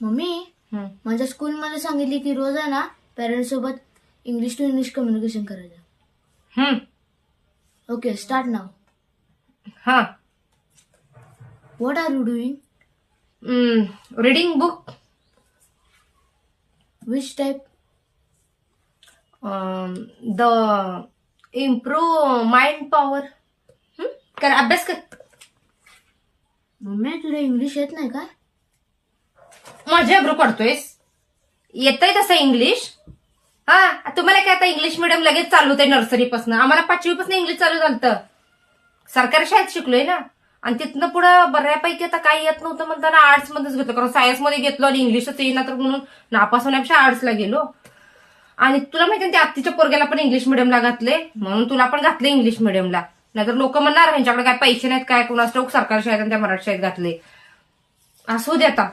Mummy माझ्या स्कूलमध्ये सांगितली की रोज आहे ना पेरेंट्स सोबत इंग्लिश टू इंग्लिश कम्युनिकेशन करायचं. ओके, स्टार्ट नाव. हा. What are you doing? Reading book. Which type? The improve mind power. कर, अभ्यास कर. मम्मी तुला इंग्लिश येत नाही काय? माझे अब्रू काढतोयस? येतंय तसं इंग्लिश? हा, तुम्हाला काय आता इंग्लिश मिडियम लगेच चालू होतंय नर्सरीपासून. आम्हाला 5वी पासून इंग्लिश चालू झालं. सरकारी शाळेत शिकलोय ना. आणि तिथनं पुढं बऱ्यापैकी आता काही येत नव्हतं म्हणताना आर्ट्स मध्येच घेतलं, कारण सायन्स मध्ये घेतलो आणि इंग्लिशच येईना तर म्हणून नापास होण्यापेक्षा आर्ट्सला गेलो. आणि तुला माहिती त्या आत्तीच्या पोरग्याला पण इंग्लिश मिडियमला घातले, म्हणून तुला पण घातले इंग्लिश मिडियमला. नाहीतर लोक म्हणणार ह्यांच्याकडे काय पैसे नाहीत काय, कोणास ठाऊक सरकारी शाळेत आणि त्या मराठी शाळेत घातले. असू दे आता.